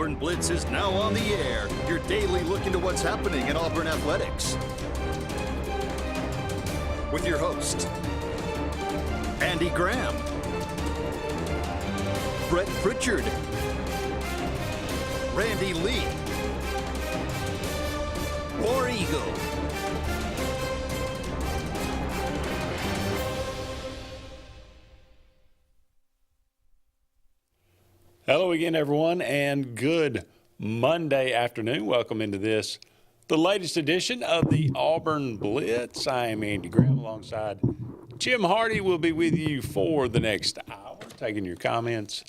Auburn Blitz is now on the air, your daily look into what's happening in Auburn athletics. With your host, Andy Graham, Brett Pritchard, Randy Lee, War Eagle. Hello again, everyone, and good Monday afternoon. Welcome into the latest edition of the Auburn Blitz. I am Andy Graham alongside Jim Hardy. Will be with you for the next hour, taking your comments,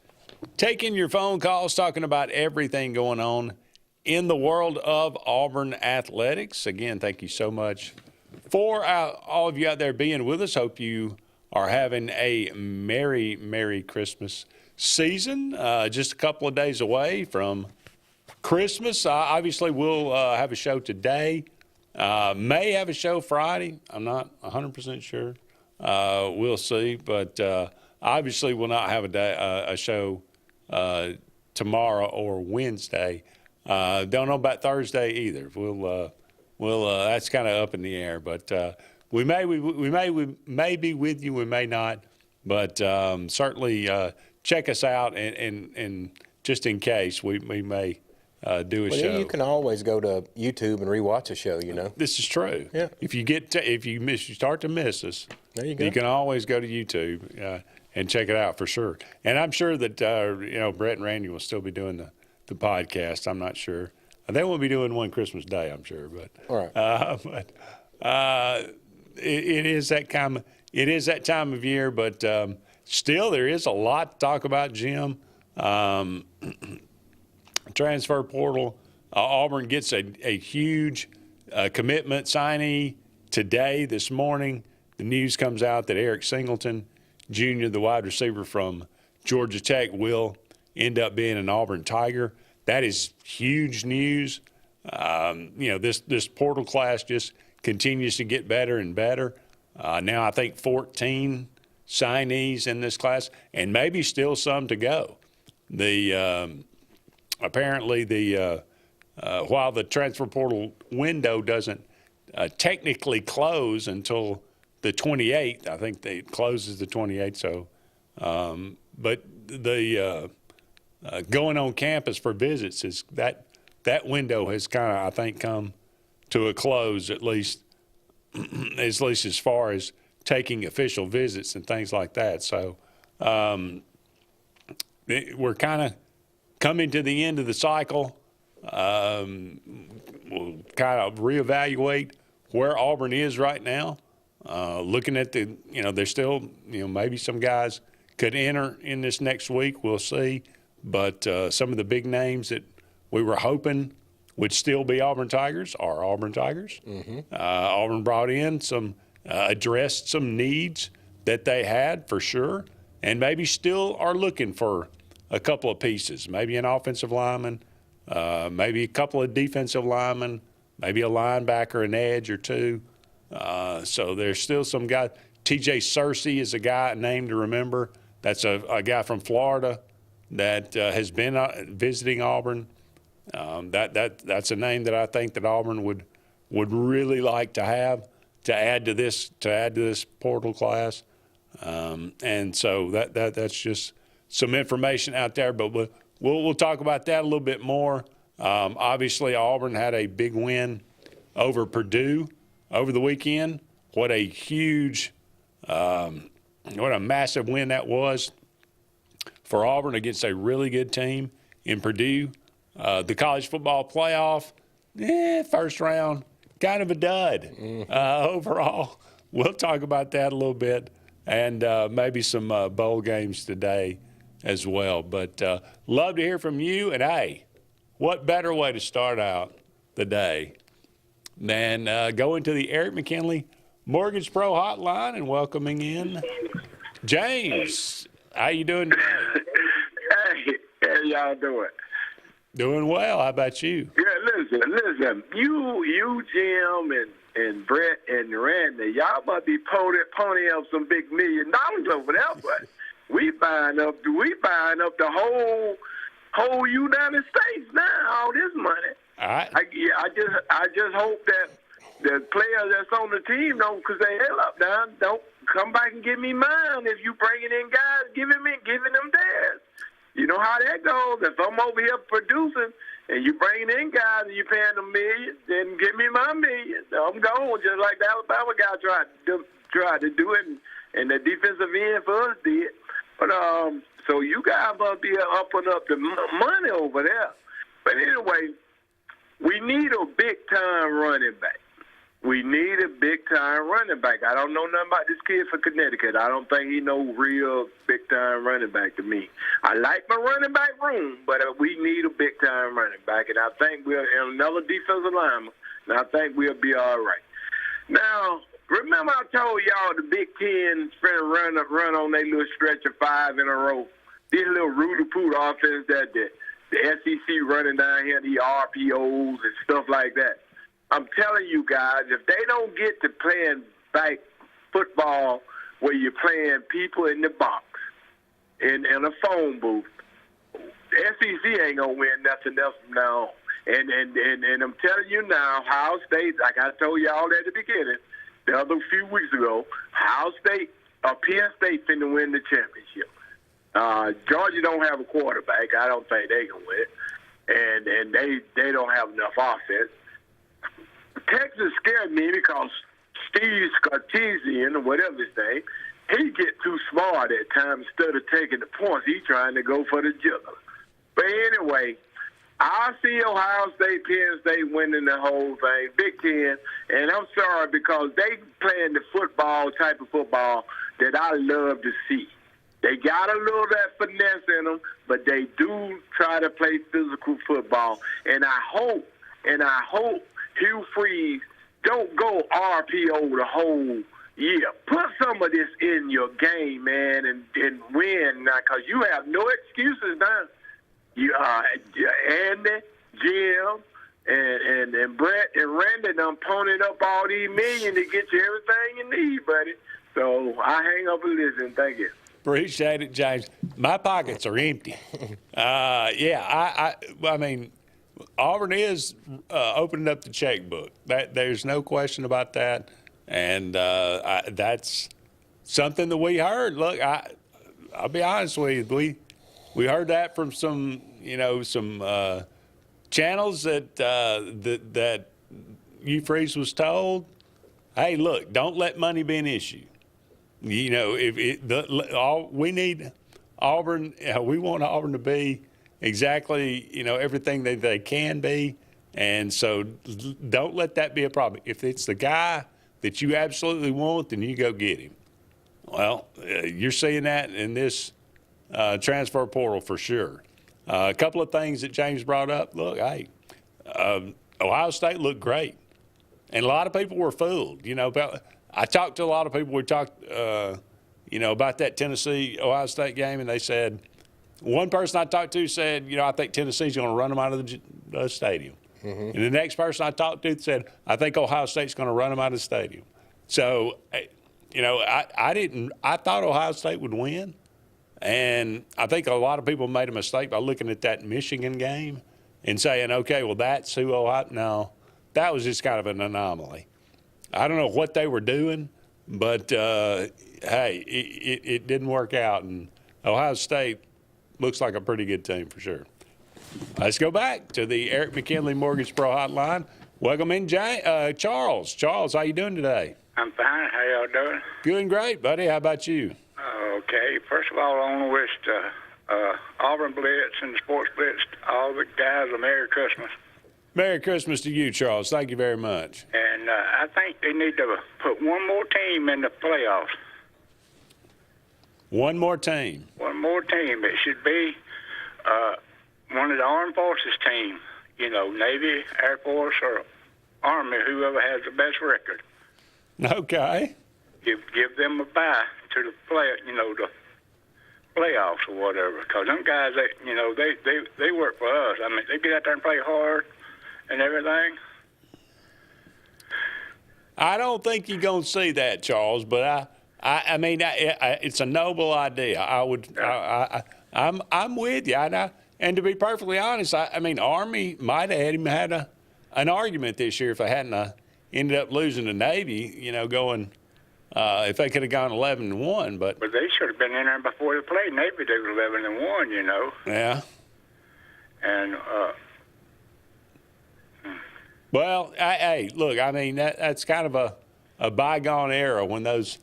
taking your phone calls, talking about everything going on in the world of Auburn athletics. Again, thank you so much for all of you out there being with us. Hope you are having a Merry, Merry Christmas season. Just a couple of days away from Christmas. Obviously, we'll have a show today. May have a show Friday. I'm not 100% sure. We'll see. But obviously, we'll not have a show tomorrow or Wednesday. Don't know about Thursday either. We'll that's kind of up in the air. But we may be with you. We may not. But certainly check us out, and just in case, we may do a show. You can always go to YouTube and rewatch a show. You know, this is true. Yeah. If you start to miss us, there you go. You can always go to YouTube and check it out for sure. And I'm sure that Brett and Randy will still be doing the podcast. I'm not sure. They won't be doing one Christmas Day, I'm sure. But all right. It is that time of year. But still, there is a lot to talk about, Jim. Transfer portal. Auburn gets a huge commitment signee today, this morning. The news comes out that Eric Singleton, Jr., the wide receiver from Georgia Tech, will end up being an Auburn Tiger. That is huge news. This portal class just continues to get better and better. Now I think 14 signees in this class, and maybe still some to go. Apparently while the transfer portal window doesn't technically close until the 28th, I think it closes the 28th. So, but the going on campus for visits is that window has kind of, I think, come to a close, at least as far as taking official visits and things like that. So we're kind of coming to the end of the cycle. We'll kind of reevaluate where Auburn is right now. Looking at there's still, maybe some guys could enter in this next week. We'll see. But some of the big names that we were hoping would still be Auburn Tigers are Auburn Tigers. Mm-hmm. Auburn brought in addressed some needs that they had for sure, and maybe still are looking for a couple of pieces, maybe an offensive lineman, maybe a couple of defensive linemen, maybe a linebacker, an edge or two. So there's still some guys. T.J. Searcy is a name to remember. That's a guy from Florida that has been visiting Auburn. That's a name that I think that Auburn would really like to have to add to this portal class. And so that's just some information out there, but we'll talk about that a little bit more. Obviously, Auburn had a big win over Purdue over the weekend. What a massive win that was for Auburn against a really good team in Purdue. The college football playoff, first round, kind of a dud overall. We'll talk about that a little bit, and maybe some bowl games today as well. But love to hear from you. And, hey, what better way to start out the day than going to the Eric McKinley Mortgage Pro Hotline and welcoming in James. How you doing today? Hey, how y'all doing? Doing well. How about you? Yeah, listen. You, Jim, and Brett and Randy, y'all must be ponying up some big $1 million over there, but we buying up the whole hold you down in states now. All this money. All right. I just hope that the players that's on the team because they hell up now, don't come back and give me mine. If you bringing in guys, giving them theirs. You know how that goes. If I'm over here producing and you bringing in guys and you paying them millions, then give me my million. I'm gone, just like the Alabama guy tried to do it, and the defensive end for us did. But so you guys must be upping up the money over there. But anyway, we need a big-time running back. We need a big-time running back. I don't know nothing about this kid for Connecticut. I don't think he no real big-time running back to me. I like my running back room, but we need a big-time running back, and I think we're another defensive lineman, and I think we'll be all right. Now, remember I told y'all the Big Ten run on their little stretch of 5 in a row. This little Rudy-Poot offense that the SEC running down here, the RPOs and stuff like that. I'm telling you guys, if they don't get to playing back football where you're playing people in the box in a phone booth, the SEC ain't going to win nothing else from now on. And I'm telling you now, Ohio State, like I told y'all at the beginning, the other few weeks ago, Ohio State or Penn State finna win the championship. Georgia don't have a quarterback. I don't think they can win. And they don't have enough offense. Texas scared me because Steve Sarkisian, or whatever his name, he get too smart at times. Instead of taking the points, he's trying to go for the juggler. But anyway, I see Ohio State, Penn State winning the whole thing, Big Ten, and I'm sorry because they playing the football type of football that I love to see. They got a little of that finesse in them, but they do try to play physical football. And I hope Hugh Freeze don't go RPO the whole year. Put some of this in your game, man, and win now, because you have no excuses now. You Andy, Jim, and Brett and Randy done ponied up all these million to get you everything you need, buddy. So I hang up and listen. Thank you. Appreciate it, James. My pockets are empty. I mean, Auburn is opening up the checkbook. There's no question about that, and that's something that we heard. Look, I'll be honest with you. We heard that from some channels that Hugh Freeze was told. Hey, look, don't let money be an issue. You know, we need Auburn. We want Auburn to be exactly, everything that they can be. And so don't let that be a problem. If it's the guy that you absolutely want, then you go get him. Well, you're seeing that in this transfer portal for sure. A couple of things that James brought up. Look, hey, Ohio State looked great. And a lot of people were fooled, I talked to a lot of people. We talked, about that Tennessee-Ohio State game, and they said, one person I talked to said, I think Tennessee's going to run them out of the stadium. Mm-hmm. And the next person I talked to said, I think Ohio State's going to run them out of the stadium. So, I thought Ohio State would win, and I think a lot of people made a mistake by looking at that Michigan game and saying, okay, well, that's who Ohio – no, that was just kind of an anomaly. I don't know what they were doing, but, hey, it didn't work out. And Ohio State looks like a pretty good team for sure. Let's go back to the Eric McKinley Mortgage Pro Hotline. Welcome in, Charles. Charles, how you doing today? I'm fine. How y'all doing? Doing great, buddy. How about you? Okay. First of all, I want to wish Auburn Blitz and the Sports Blitz, all the guys, a Merry Christmas. Merry Christmas to you, Charles. Thank you very much. And I think they need to put one more team in the playoffs. One more team? One more team. It should be one of the Armed Forces team, Navy, Air Force, or Army, whoever has the best record. Okay. Give them a bye to the the playoffs or whatever. Because them guys, they work for us. I mean, they get out there and play hard and everything. I don't think you're going to see that, Charles, but I mean, it's a noble idea. I'm with you. And to be perfectly honest, I mean, Army might have had an argument this year if they hadn't ended up losing to Navy, you know, going if they could have gone 11-1. But they should have been in there before they played Navy. They were 11-1, you know. Yeah. And well, hey, look, I mean, that's kind of a bygone era when those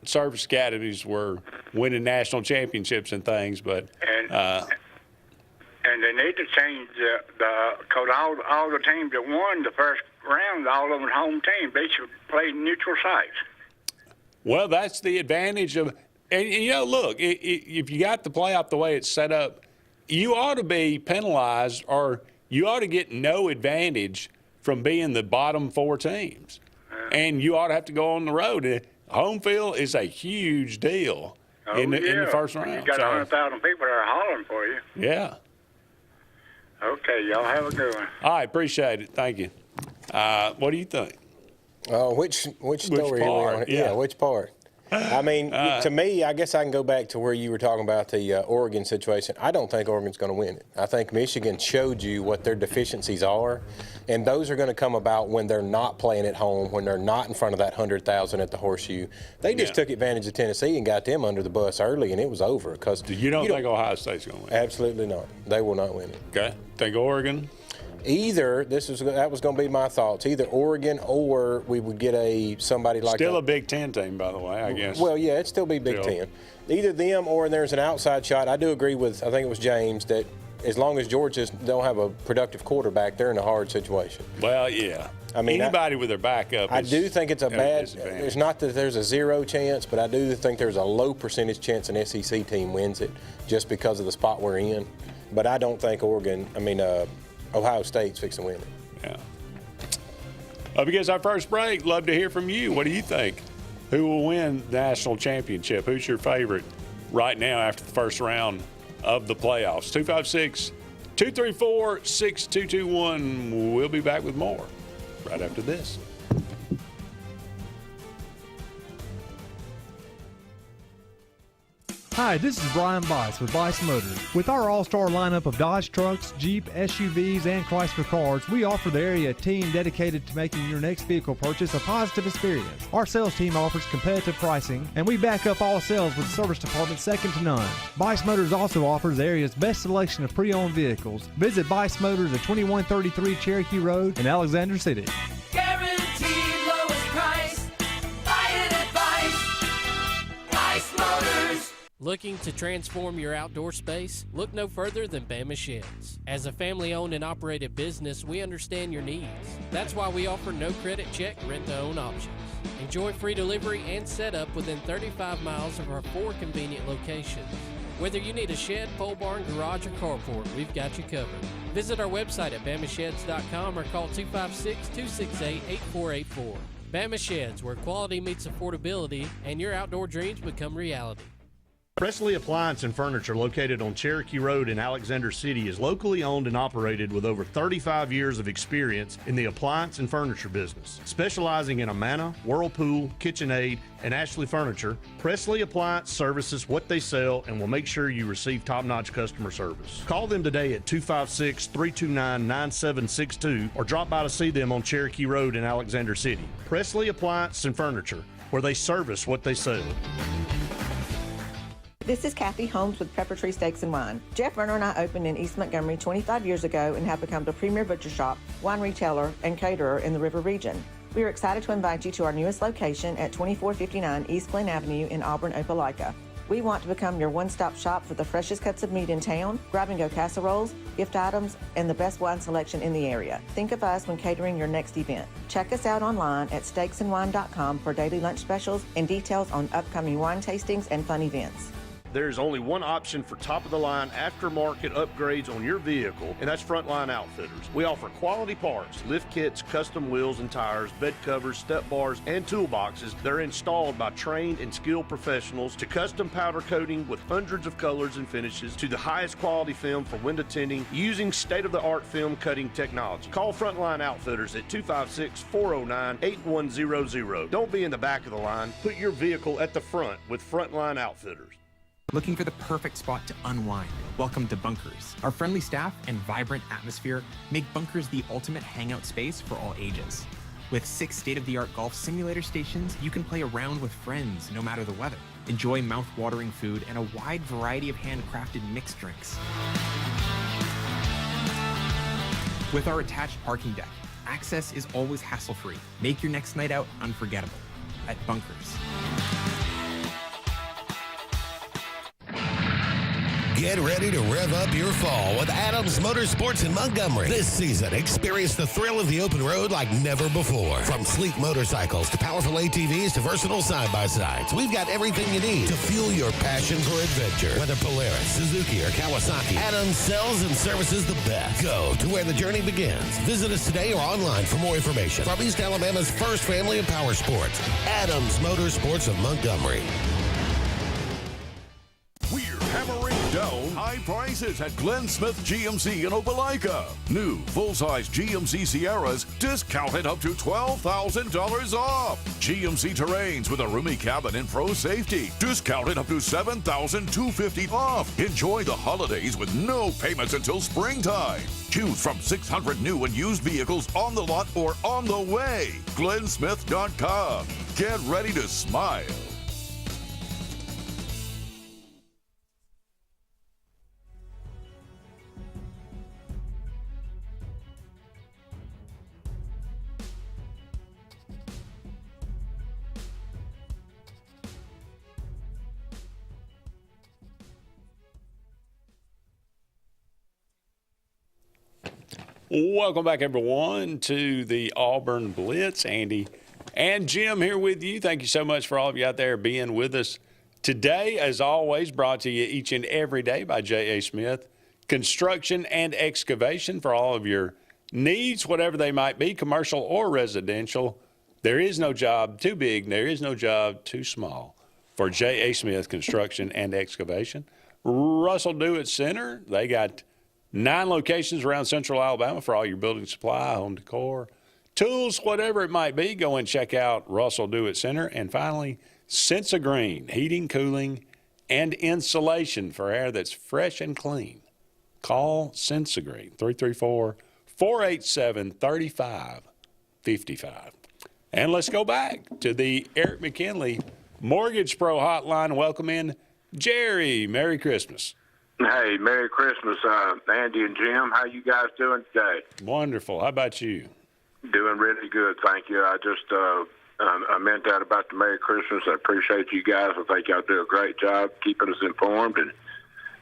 service academies were winning national championships and things. But and they need to change because all the teams that won the first round, all of them home teams, they should play neutral sites. Well, that's the advantage of, and you know, look, if you got the playoff the way it's set up, you ought to be penalized, or you ought to get no advantage from being the bottom 4 teams, and you ought to have to go on the road. Home field is a huge deal in the first round. You got 100,000 people that are hollering for you. Yeah. Okay, y'all have a good one. All right, appreciate it. Thank you. What do you think? Which story are we on? Yeah, which part? I mean, to me, I guess I can go back to where you were talking about the Oregon situation. I don't think Oregon's going to win it. I think Michigan showed you what their deficiencies are, and those are going to come about when they're not playing at home, when they're not in front of that 100,000 at the Horseshoe. They just took advantage of Tennessee and got them under the bus early, and it was over. Because you don't think Ohio State's going to win? Absolutely not. They will not win it. Okay. Think Oregon? Either that was going to be my thoughts. Either Oregon or we would get somebody like still a Big Ten team, by the way, I guess. Well, yeah, it'd still be Big Ten. Either them or there's an outside shot. I do agree with, I think it was James, that as long as Georgia don't have a productive quarterback, they're in a hard situation. Well, yeah. I mean, anybody with their backup. I do think it's a bad. It's not that there's a 0 chance, but I do think there's a low percentage chance an SEC team wins it just because of the spot we're in. But I don't think Ohio State's fixing to win it. Yeah. Up against our first break, love to hear from you. What do you think? Who will win the national championship? Who's your favorite right now after the first round of the playoffs? 256-234-6221. We'll be back with more right after this. Hi, this is Brian Bice with Bice Motors. With our all-star lineup of Dodge trucks, Jeep, SUVs, and Chrysler cars, we offer the area a team dedicated to making your next vehicle purchase a positive experience. Our sales team offers competitive pricing, and we back up all sales with a service department second to none. Bice Motors also offers the area's best selection of pre-owned vehicles. Visit Bice Motors at 2133 Cherokee Road in Alexander City. Guaranteed lowest price. Buy it at Bice Motors. Looking to transform your outdoor space? Look no further than Bama Sheds. As a family-owned and operated business, we understand your needs. That's why we offer no credit check, rent-to-own options. Enjoy free delivery and setup within 35 miles of our 4 convenient locations. Whether you need a shed, pole barn, garage, or carport, we've got you covered. Visit our website at BamaSheds.com or call 256-268-8484. Bama Sheds, where quality meets affordability and your outdoor dreams become reality. Presley Appliance and Furniture, located on Cherokee Road in Alexander City, is locally owned and operated with over 35 years of experience in the appliance and furniture business. Specializing in Amana, Whirlpool, KitchenAid, and Ashley Furniture, Presley Appliance services what they sell and will make sure you receive top-notch customer service. Call them today at 256-329-9762 or drop by to see them on Cherokee Road in Alexander City. Presley Appliance and Furniture, where they service what they sell. This is Kathy Holmes with Pepper Tree Steaks and Wine. Jeff Verner and I opened in East Montgomery 25 years ago and have become the premier butcher shop, wine retailer, and caterer in the River region. We are excited to invite you to our newest location at 2459 East Glen Avenue in Auburn, Opelika. We want to become your one-stop shop for the freshest cuts of meat in town, grab-and-go casseroles, gift items, and the best wine selection in the area. Think of us when catering your next event. Check us out online at steaksandwine.com for daily lunch specials and details on upcoming wine tastings and fun events. There's only one option for top-of-the-line aftermarket upgrades on your vehicle, and that's Frontline Outfitters. We offer quality parts, lift kits, custom wheels and tires, bed covers, step bars, and toolboxes that are installed by trained and skilled professionals, to custom powder coating with hundreds of colors and finishes, to the highest quality film for window tinting using state-of-the-art film cutting technology. Call Frontline Outfitters at 256-409-8100. Don't be in the back of the line. Put your vehicle at the front with Frontline Outfitters. Looking for the perfect spot to unwind, Welcome to Bunkers. Our friendly staff and vibrant atmosphere make Bunkers the ultimate hangout space for all ages. With 6 state-of-the-art golf simulator stations, you can play around with friends no matter the weather. Enjoy mouth-watering food and a wide variety of handcrafted mixed drinks. With our attached parking deck, access is always hassle-free. Make your next night out unforgettable at Bunkers. Get ready to rev up your fall with Adams Motorsports in Montgomery. This season, experience the thrill of the open road like never before. From sleek motorcycles to powerful ATVs to versatile side-by-sides, we've got everything you need to fuel your passion for adventure. Whether Polaris, Suzuki, or Kawasaki, Adams sells and services the best. Go to where the journey begins. Visit us today or online for more information. From East Alabama's first family of power sports, Adams Motorsports of Montgomery. We're hammering down high prices at Glenn Smith GMC in Opelika. New full-size GMC Sierras discounted up to $12,000 off. GMC Terrains with a roomy cabin and pro safety discounted up to $7,250 off. Enjoy the holidays with no payments until springtime. Choose from 600 new and used vehicles on the lot or on the way. GlennSmith.com. Get ready to smile. Welcome back, everyone, to the Auburn Blitz. Andy and Jim here with you. Thank you so much for all of you out there being with us today. As always, brought to you each and every day by J.A. Smith Construction and Excavation for all of your needs, whatever they might be, commercial or residential. There is no job too big. There is no job too small for J.A. Smith Construction and Excavation. Russell Dewitt Center, they got 9 locations around Central Alabama for all your building supply, home decor, tools, whatever it might be. Go and check out Russell Dewitt Center. And finally, Sense of Green, heating, cooling, and insulation for air that's fresh and clean. Call Sense of Green, 334-487-3555. And let's go back to the Eric McKinley Mortgage Pro Hotline. Welcome in Jerry. Merry Christmas. Hey, Merry Christmas, Andy and Jim. How you guys doing today? Wonderful. How about you? Doing really good, thank you. I just I meant that about the Merry Christmas. I appreciate you guys. I think y'all do a great job keeping us informed and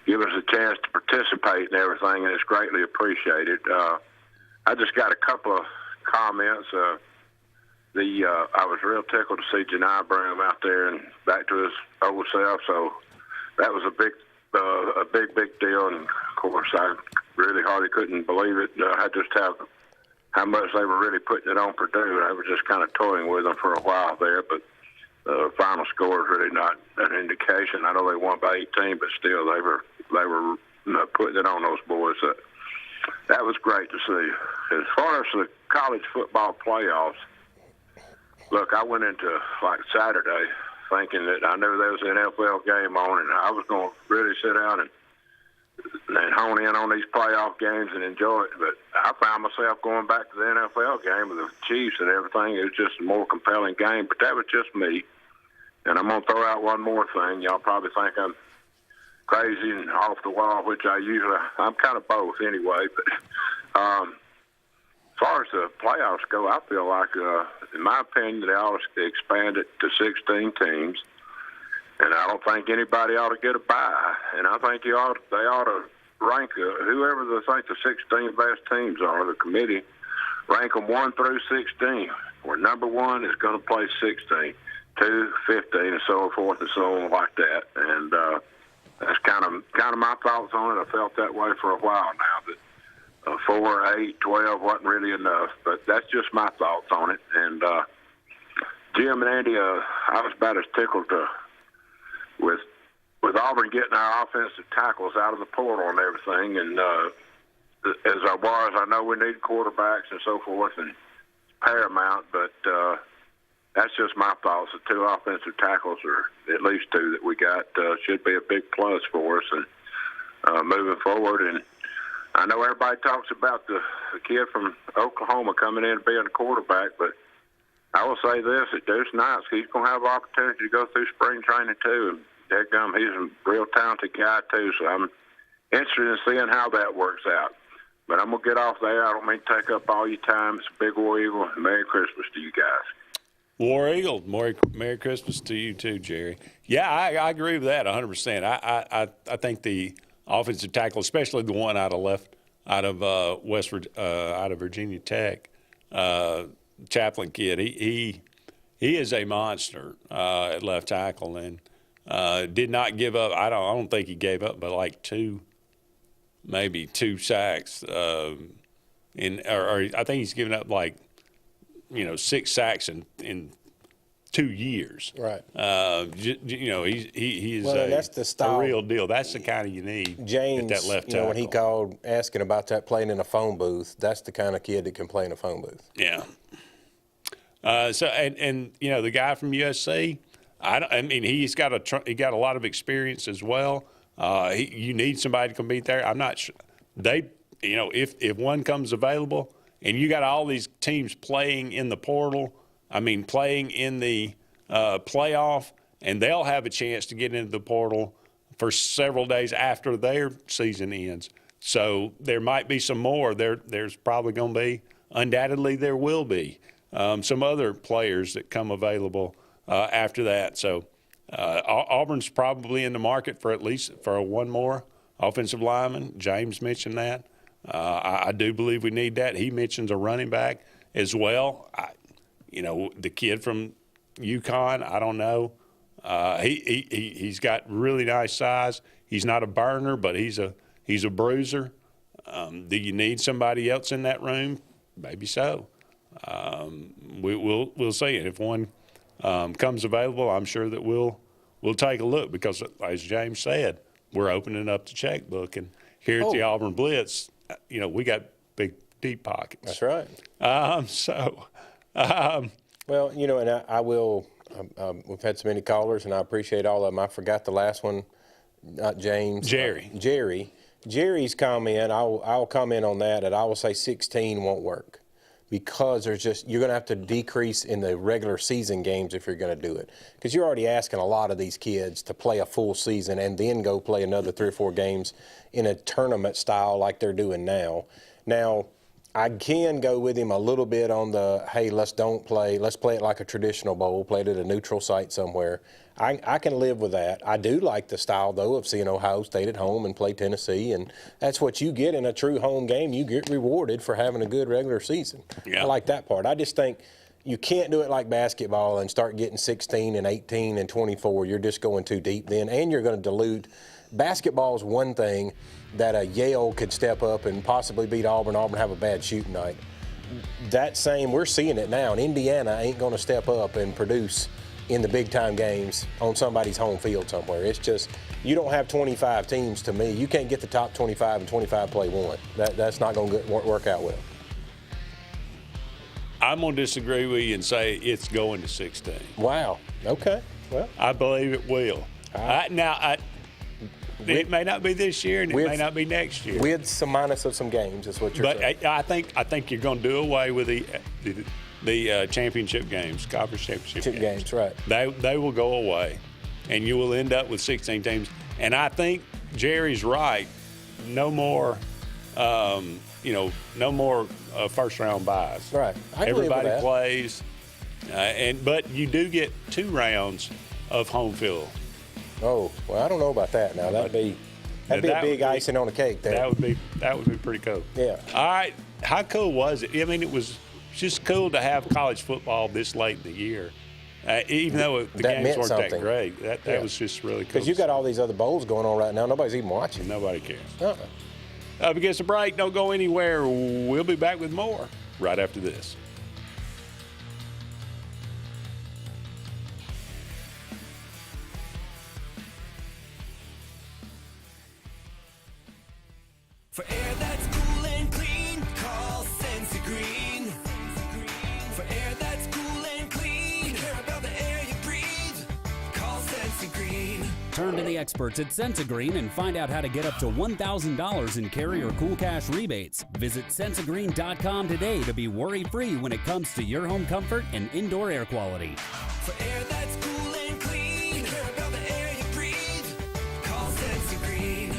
giving us a chance to participate in everything, and it's greatly appreciated. I just got a couple of comments. I was real tickled to see Janai Broom out there and back to his old self, so that was a big deal, and of course I really hardly couldn't believe it. Just how much they were really putting it on Purdue. I was just kind of toying with them for a while there, but the final score is really not an indication. I know they won by 18, but still they were putting it on those boys. That was great to see. As far as the college football playoffs, look, I went into like Saturday thinking that I knew there was an NFL game on, and I was going to really sit down and hone in on these playoff games and enjoy it. But I found myself going back to the NFL game with the Chiefs and everything. It was just a more compelling game, but that was just me. And I'm going to throw out one more thing. Y'all probably think I'm crazy and off the wall, which I'm kind of both anyway. But as far as the playoffs go, I feel like, in my opinion, they ought to expand it to 16 teams. And I don't think anybody ought to get a bye. And I think they ought to rank whoever they think the 16 best teams are, the committee, rank them 1 through 16, where number 1 is going to play 16, 2, 15, and so forth and so on like that. And that's kind of my thoughts on it. I felt that way for a while now, that 4, 8, 12 wasn't really enough. But that's just my thoughts on it. And Jim and Andy, I was about as tickled with Auburn getting our offensive tackles out of the portal and everything, and as I was, I know we need quarterbacks and so forth and paramount, but that's just my thoughts. The 2 offensive tackles, or at least 2 that we got, should be a big plus for us. And moving forward. And I know everybody talks about the kid from Oklahoma coming in and being a quarterback, but I will say this, at Deuce Knights, he's going to have an opportunity to go through spring training too. And dadgum, he's a real talented guy too, so I'm interested in seeing how that works out. But I'm going to get off there. I don't mean to take up all your time. It's a big War Eagle, and Merry Christmas to you guys. War Eagle, Merry Christmas to you too, Jerry. Yeah, I agree with that 100%. I think the offensive tackle, especially the one out of Virginia Tech, Chaplin kid, he is a monster at left tackle, and did not give up. I don't think he gave up but like maybe two sacks. Or I think he's given up like 6 sacks in 2 years. Right. He is that's the style. A real deal. That's the kind of you need. James, at that left tackle. when he called asking about that playing in a phone booth, that's the kind of kid that can play in a phone booth. Yeah. The guy from USC, he's got a lot of experience as well. You need somebody to compete there. I'm not sure if one comes available, and you got all these teams playing in the portal, playing in the playoff, and they'll have a chance to get into the portal for several days after their season ends. So there might be some more. There's probably going to be, undoubtedly there will be, some other players that come available after that. So Auburn's probably in the market for at least one more offensive lineman. James mentioned that. I do believe we need that. He mentions a running back as well. The kid from UConn, I don't know. He's got really nice size. He's not a burner, but he's a bruiser. Do you need somebody else in that room? Maybe so. We'll see. And if one comes available, I'm sure that we'll take a look because, as James said, we're opening up the checkbook. And here at the Auburn Blitz, we got big, deep pockets. That's right. Well, and I will. We've had so many callers, and I appreciate all of them. I forgot the last one, not James. Jerry. Jerry's comment. I'll comment on that. And I will say 16 won't work because you're going to have to decrease in the regular season games if you're going to do it. Because you're already asking a lot of these kids to play a full season and then go play another 3 or 4 games in a tournament style like they're doing now. Now, I can go with him a little bit on hey, let's play it like a traditional bowl, play it at a neutral site somewhere. I can live with that. I do like the style, though, of seeing Ohio State at home and play Tennessee, and that's what you get in a true home game. You get rewarded for having a good regular season. Yeah. I like that part. I just think you can't do it like basketball and start getting 16 and 18 and 24. You're just going too deep then, and you're going to dilute. Basketball is one thing that a Yale could step up and possibly beat Auburn have a bad shooting night. We're seeing it now, and Indiana ain't going to step up and produce in the big-time games on somebody's home field somewhere. It's just, you don't have 25 teams to me. You can't get the top 25 and 25 play one. That's not going to work out well. I'm going to disagree with you and say it's going to 16. Wow. Okay. Well, I believe it will. It may not be this year, and it may not be next year. With some minus of some games, is what you're saying. But I think you're going to do away with the championship games, conference championship games. Right? They will go away, and you will end up with 16 teams. And I think Jerry's right. No more, first round buys. Right. Everybody plays, but you do get 2 rounds of home field. Oh, well, I don't know about that now. That'd be a big icing on the cake there. That would be pretty cool. Yeah. All right. How cool was it? It was just cool to have college football this late in the year. Even though the games weren't that great. That was just really cool. Because you got all these other bowls going on right now. Nobody's even watching. Nobody cares. Up against the break. Don't go anywhere. We'll be back with more right after this. For air that's cool and clean, call Sensi Green. For air that's cool and clean, care about the air you breathe, call Sensi Green. Turn to the experts at Sensagreen and find out how to get up to $1,000 in carrier cool cash rebates. Visit Sensagreen.com today to be worry-free when it comes to your home comfort and indoor air quality. For air that's cool and clean, care about the air you breathe. Call Sensagreen.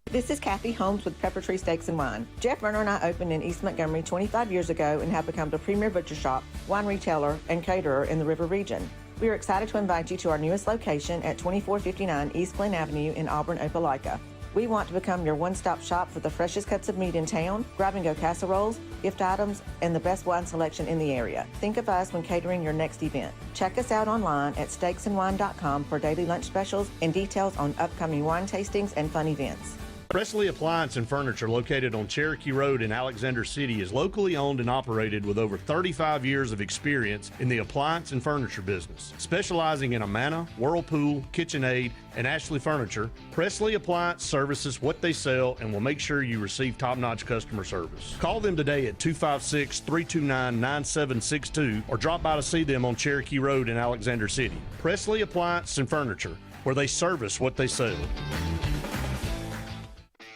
This is Kathy Holmes with Pepper Tree Steaks and Wine. Jeff Verner and I opened in East Montgomery 25 years ago and have become the premier butcher shop, wine retailer, and caterer in the River region. We are excited to invite you to our newest location at 2459 East Glen Avenue in Auburn, Opelika. We want to become your one-stop shop for the freshest cuts of meat in town, grab-and-go casseroles, gift items, and the best wine selection in the area. Think of us when catering your next event. Check us out online at steaksandwine.com for daily lunch specials and details on upcoming wine tastings and fun events. Presley Appliance and Furniture, located on Cherokee Road in Alexander City, is locally owned and operated with over 35 years of experience in the appliance and furniture business. Specializing in Amana, Whirlpool, KitchenAid, and Ashley Furniture, Presley Appliance services what they sell and will make sure you receive top-notch customer service. Call them today at 256-329-9762 or drop by to see them on Cherokee Road in Alexander City. Presley Appliance and Furniture, where they service what they sell.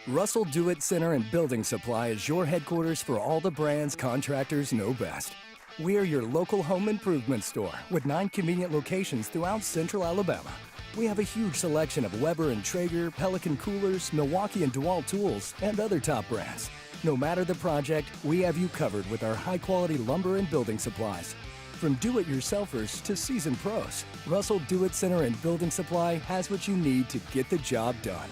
Russell Do-It Center and Building Supply is your headquarters for all the brands contractors know best. We are your local home improvement store with 9 convenient locations throughout central Alabama. We have a huge selection of Weber and Traeger, Pelican coolers, Milwaukee and DeWalt tools, and other top brands. No matter the project, we have you covered with our high-quality lumber and building supplies. From do-it-yourselfers to seasoned pros, Russell Do-It Center and Building Supply has what you need to get the job done.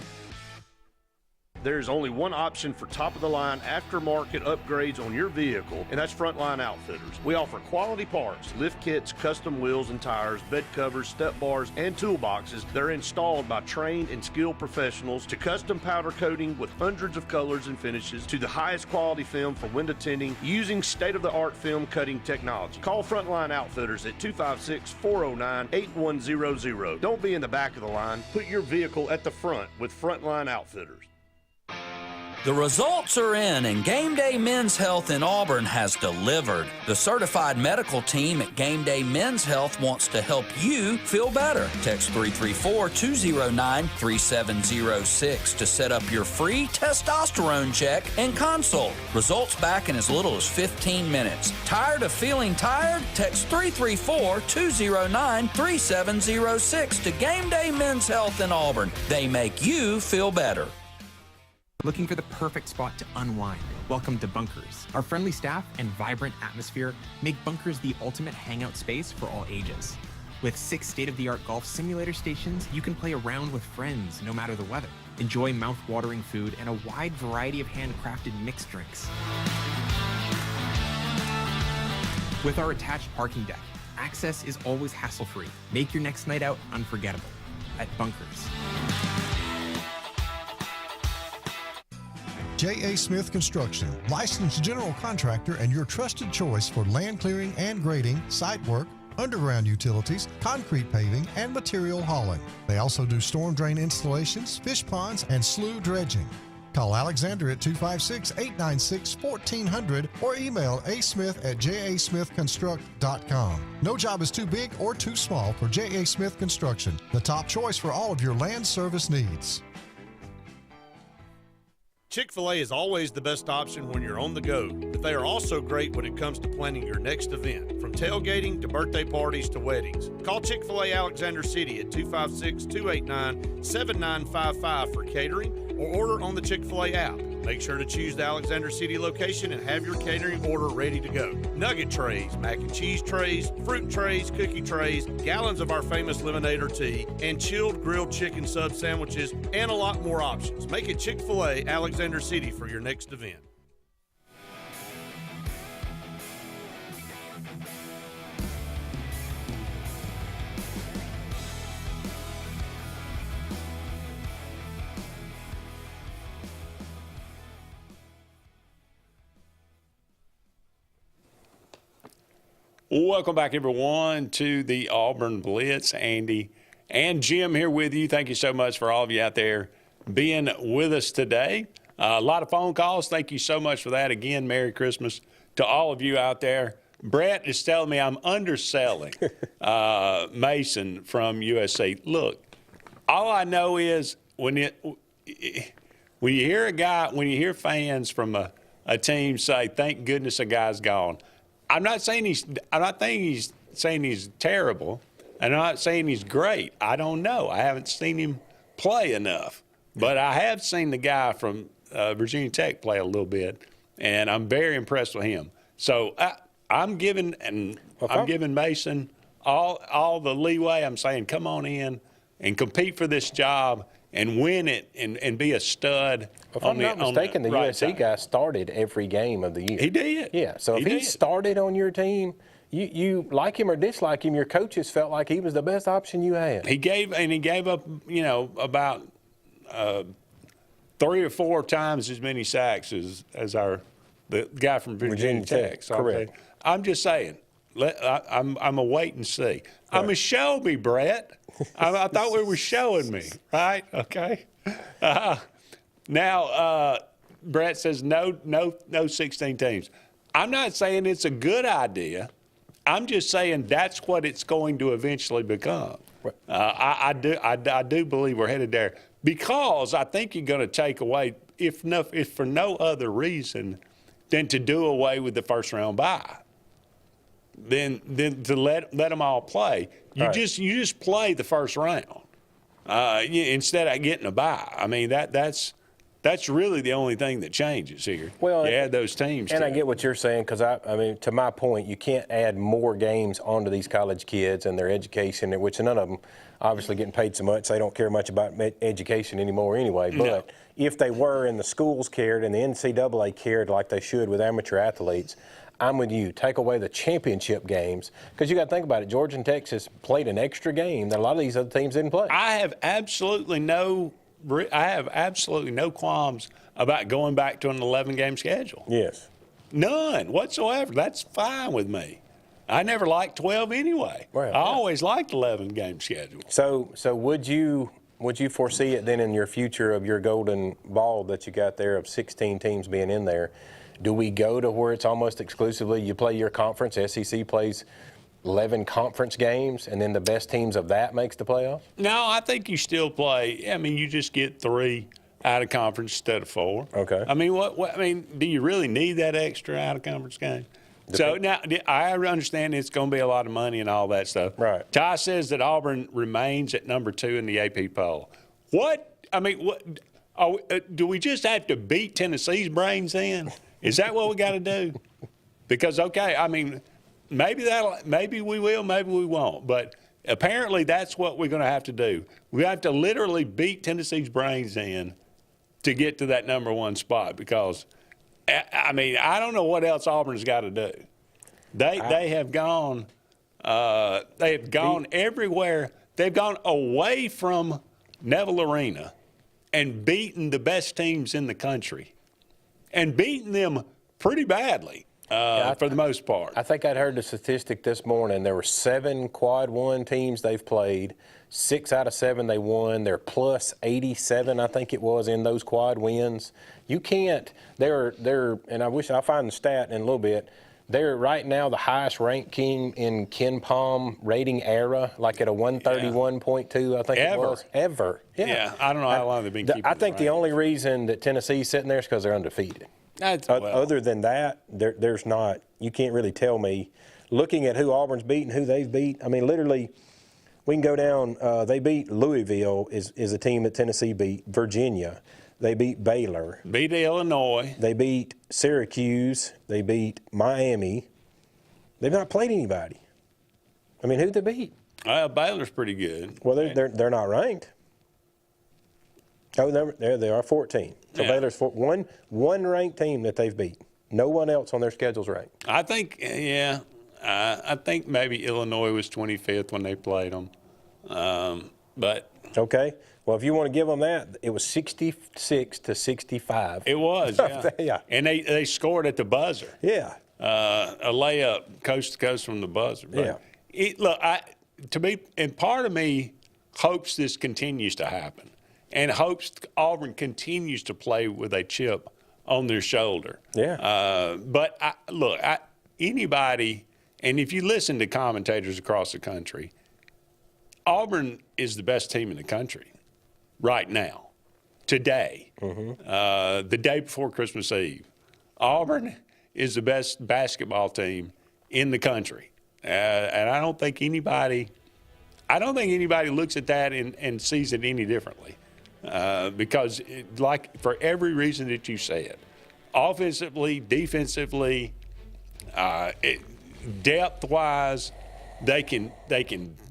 There's only one option for top-of-the-line aftermarket upgrades on your vehicle, and that's Frontline Outfitters. We offer quality parts, lift kits, custom wheels and tires, bed covers, step bars, and toolboxes that are installed by trained and skilled professionals, to custom powder coating with hundreds of colors and finishes, to the highest quality film for window tinting using state-of-the-art film cutting technology. Call Frontline Outfitters at 256-409-8100. Don't be in the back of the line. Put your vehicle at the front with Frontline Outfitters. The results are in, and Game Day Men's Health in Auburn has delivered. The certified medical team at Game Day Men's Health wants to help you feel better. Text 334-209-3706 to set up your free testosterone check and consult. Results back in as little as 15 minutes. Tired of feeling tired? Text 334-209-3706 to Game Day Men's Health in Auburn. They make you feel better. Looking for the perfect spot to unwind? Welcome to Bunkers. Our friendly staff and vibrant atmosphere make Bunkers the ultimate hangout space for all ages. With 6 state-of-the-art golf simulator stations, you can play around with friends no matter the weather. Enjoy mouth-watering food and a wide variety of handcrafted mixed drinks. With our attached parking deck, access is always hassle-free. Make your next night out unforgettable at Bunkers. J.A. Smith Construction, licensed general contractor and your trusted choice for land clearing and grading, site work, underground utilities, concrete paving, and material hauling. They also do storm drain installations, fish ponds, and slough dredging. Call Alexander at 256-896-1400 or email asmith@jasmithconstruct.com. No job is too big or too small for J.A. Smith Construction, the top choice for all of your land service needs. Chick-fil-A is always the best option when you're on the go, but they are also great when it comes to planning your next event, from tailgating to birthday parties to weddings. Call Chick-fil-A Alexander City at 256-289-7955 for catering, or order on the Chick-fil-A app. Make sure to choose the Alexander City location and have your catering order ready to go. Nugget trays, mac and cheese trays, fruit trays, cookie trays, gallons of our famous lemonade or tea, and chilled grilled chicken sub sandwiches, and a lot more options. Make it Chick-fil-A Alexander City for your next event. Welcome back, everyone, to the Auburn Blitz. Andy and Jim here with you. Thank you so much for all of you out there being with us today. A lot of phone calls. Thank you so much for that. Again, Merry Christmas to all of you out there Brett is telling me I'm underselling Mason from USC. Look, all I know is when you hear fans from a team say, "Thank goodness a guy's gone," I'm not saying he's terrible, and I'm not saying he's great. I don't know. I haven't seen him play enough, but I have seen the guy from Virginia Tech play a little bit, and I'm very impressed with him. So I'm giving Mason all the leeway. I'm saying, come on in and compete for this job and win it and be a stud. If I'm not mistaken, the USC guy started every game of the year. He did. Yeah, so if he started on your team, you like him or dislike him, your coaches felt like he was the best option you had. He gave up, about 3 or 4 times as many sacks as the guy from Virginia Tech. So correct. I'm just saying, I'm a wait and see. I'm a Shelby, Brett. I thought we were showing me, right? Okay. Now, Brett says no 16 teams. I'm not saying it's a good idea. I'm just saying that's what it's going to eventually become. I do believe we're headed there because I think you're going to take away, if for no other reason than to do away with the first round bye. Then to let them all play. You just play the first round instead of getting a bye. I mean that's really the only thing that changes here. Well, you add those teams. And I it. get what you're saying because I mean, to my point, you can't add more games onto these college kids and their education, which none of them obviously getting paid so much they don't care much about education anymore anyway. But if they were and the schools cared and the NCAA cared like they should with amateur athletes, I'm with you. Take away the championship games because you got to think about it. Georgia and Texas played an extra game that a lot of these other teams didn't play. I have absolutely no qualms about going back to an 11-game schedule. Yes. None whatsoever. That's fine with me. I never liked 12 anyway. Right. I always liked 11-game schedule. So would you foresee it then in your future of your golden ball that you got there of 16 teams being in there? Do we go to where it's almost exclusively you play your conference, SEC plays 11 conference games, and then the best teams of that makes the playoffs? No, I think you still play. I mean, you just get 3 out of conference instead of 4. Okay. I mean, what? I mean, do you really need that extra out of conference game? So now I understand it's going to be a lot of money and all that stuff. Right. Ty says that Auburn remains at number 2 in the AP poll. What? I mean, what? Do we just have to beat Tennessee's brains in? Is that what we got to do? Because I mean, maybe we will, maybe we won't. But apparently, that's what we're going to have to do. We have to literally beat Tennessee's brains in to get to that number 1 spot. Because, I mean, I don't know what else Auburn's got to do. They have gone everywhere. They've gone away from Neville Arena and beaten the best teams in the country. And beating them pretty badly for the most part. I think I'd heard the statistic this morning. There were 7 quad 1 teams they've played. 6 out of 7 they won. They're plus 87, I think it was, in those quad wins. You can't. They're and I wish I'll find the stat in a little bit. They're right now the highest ranked team in Ken Palm rating era, like at a 131.2, I think it was. Ever. Yeah, I don't know how long they've been keeping I think the only reason that Tennessee's sitting there is because they're undefeated. Other than that, there's not. You can't really tell me. Looking at who Auburn's beat and who they've beat, I mean, literally, we can go down. They beat Louisville is a team that Tennessee beat. Virginia. They beat Baylor. Beat Illinois. They beat Syracuse. They beat Miami. They've not played anybody. I mean, who'd they beat? Baylor's pretty good. Well, they're not ranked. Oh, there they are, 14. So Baylor's one ranked team that they've beat. No one else on their schedule's ranked. I think, I think maybe Illinois was 25th when they played them. But okay. Well, if you want to give them that, it was 66 to 65. It was, yeah. And they scored at the buzzer. Yeah. A layup coast to coast from the buzzer. But and part of me hopes this continues to happen and hopes Auburn continues to play with a chip on their shoulder. Yeah. But anybody And if you listen to commentators across the country, Auburn is the best team in the country right now, today, the day before Christmas Eve. Auburn is the best basketball team in the country. And I don't think anybody looks at that and sees it any differently. Because, for every reason that you said, offensively, defensively, depth-wise, they can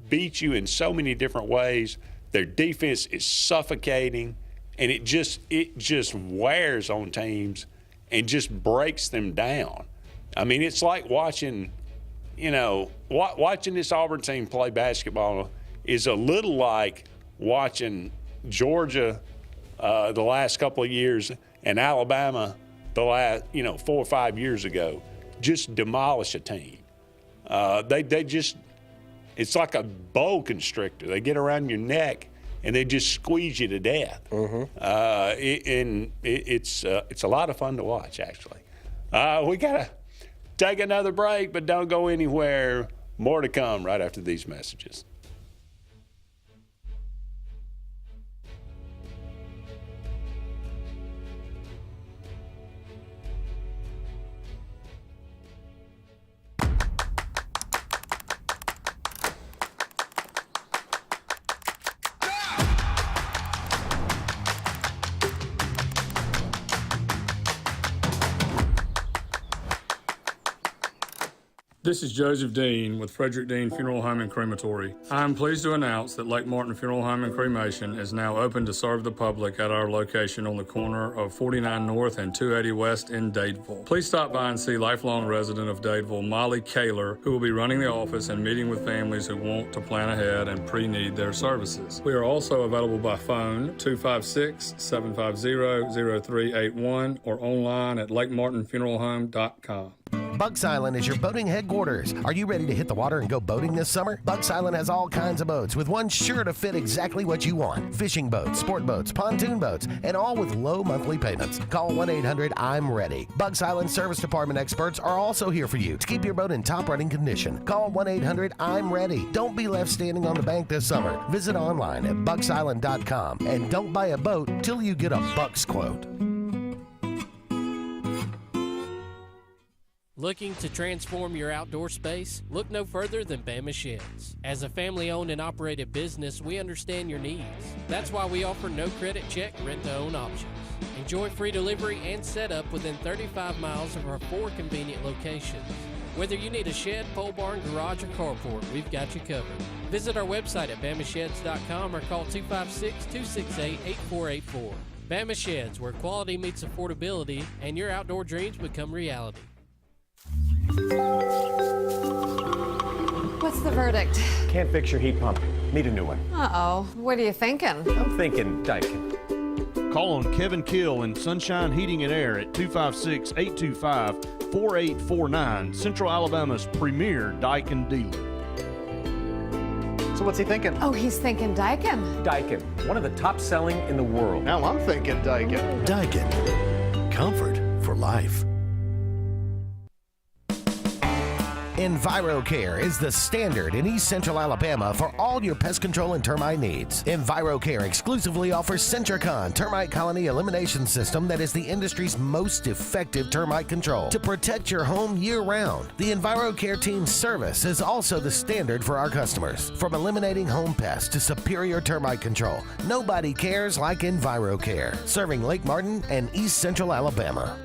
beat you in so many different ways. Their defense is suffocating, and it just wears on teams and just breaks them down. I mean, it's like watching this Auburn team play basketball is a little like watching Georgia the last couple of years and Alabama the last 4 or 5 years ago just demolish a team. They just, it's like a boa constrictor. They get around your neck and they just squeeze you to death. It's a lot of fun to watch, actually. We gotta take another break, but don't go anywhere. More to come right after these messages. This is Joseph Dean with Frederick Dean Funeral Home and Crematory. I am pleased to announce that Lake Martin Funeral Home and Cremation is now open to serve the public at our location on the corner of 49 North and 280 West in Dadeville. Please stop by and see lifelong resident of Dadeville, Molly Kaler, who will be running the office and meeting with families who want to plan ahead and pre-need their services. We are also available by phone 256-750-0381 or online at lakemartinfuneralhome.com. Bucks Island is your boating headquarters. Are you ready to hit the water and go boating this summer? Bucks Island has all kinds of boats, with one sure to fit exactly what you want. Fishing boats, sport boats, pontoon boats, and all with low monthly payments. Call 1-800-I'm-READY. Bucks Island Service Department experts are also here for you to keep your boat in top running condition. Call 1-800-I'm-READY. Don't be left standing on the bank this summer. Visit online at bucksisland.com and don't buy a boat till you get a Bucks quote. Looking to transform your outdoor space? Look no further than Bama Sheds. As a family-owned and operated business, we understand your needs. That's why we offer no credit check, rent-to-own options. Enjoy free delivery and setup within 35 miles of our 4 convenient locations. Whether you need a shed, pole barn, garage, or carport, we've got you covered. Visit our website at bamasheds.com or call 256-268-8484. Bama Sheds, where quality meets affordability and your outdoor dreams become reality. What's the verdict? Can't fix your heat pump. Need a new one. Uh-oh. What are you thinking? I'm thinking Daikin. Call on Kevin Kill and Sunshine Heating and Air at 256-825-4849, Central Alabama's premier Daikin dealer. So what's he thinking? Oh, he's thinking Daikin. Daikin, one of the top selling in the world. Now I'm thinking Daikin. Daikin. Comfort for life. EnviroCare is the standard in East Central Alabama for all your pest control and termite needs. EnviroCare exclusively offers Centricon termite colony elimination system that is the industry's most effective termite control to protect your home year-round. The EnviroCare team's service is also the standard for our customers. From eliminating home pests to superior termite control, nobody cares like EnviroCare, serving Lake Martin and East Central Alabama.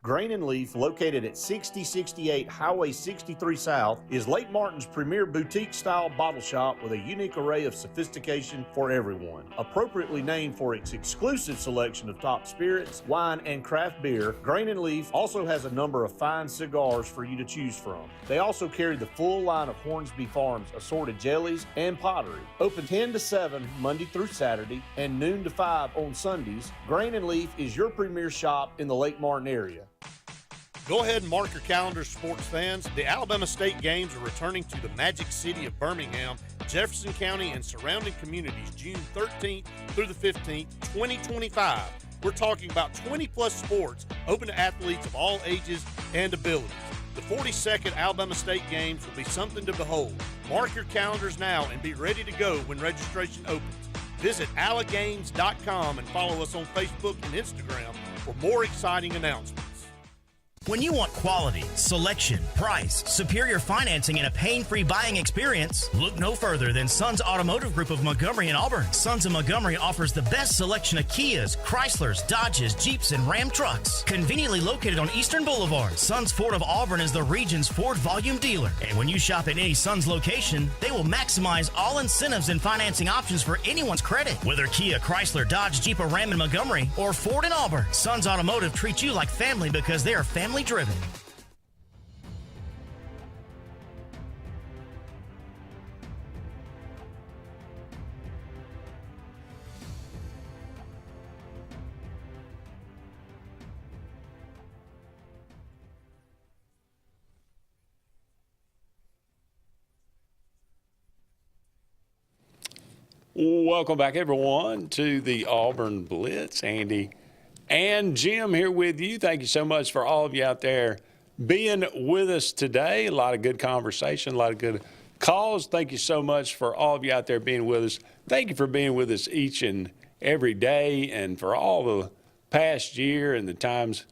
Grain and Leaf, located at 6068 Highway 63 South, is Lake Martin's premier boutique-style bottle shop with a unique array of sophistication for everyone. Appropriately named for its exclusive selection of top spirits, wine, and craft beer, Grain and Leaf also has a number of fine cigars for you to choose from. They also carry the full line of Hornsby Farms assorted jellies and pottery. Open 10 to 7 Monday through Saturday and noon to 5 on Sundays, Grain and Leaf is your premier shop in the Lake Martin area. Go ahead and mark your calendars, sports fans. The Alabama State Games are returning to the Magic City of Birmingham, Jefferson County, and surrounding communities June 13th through the 15th, 2025. We're talking about 20-plus sports open to athletes of all ages and abilities. The 42nd Alabama State Games will be something to behold. Mark your calendars now and be ready to go when registration opens. Visit allagames.com and follow us on Facebook and Instagram for more exciting announcements. When you want quality, selection, price, superior financing, and a pain-free buying experience, look no further than Sons Automotive Group of Montgomery and Auburn. Sons of Montgomery offers the best selection of Kias, Chryslers, Dodges, Jeeps, and Ram trucks. Conveniently located on Eastern Boulevard, Sons Ford of Auburn is the region's Ford volume dealer. And when you shop at any Sons location, they will maximize all incentives and financing options for anyone's credit. Whether Kia, Chrysler, Dodge, Jeep, or Ram in Montgomery, or Ford in Auburn, Sons Automotive treats you like family because they are family driven. Welcome back, everyone, to the Auburn Blitz. Andy and Jim here with you. Thank you so much for all of you out there being with us today. A lot of good conversation, a lot of good calls. Thank you so much for all of you out there being with us. Thank you for being with us each and every day, and for all the past year and the times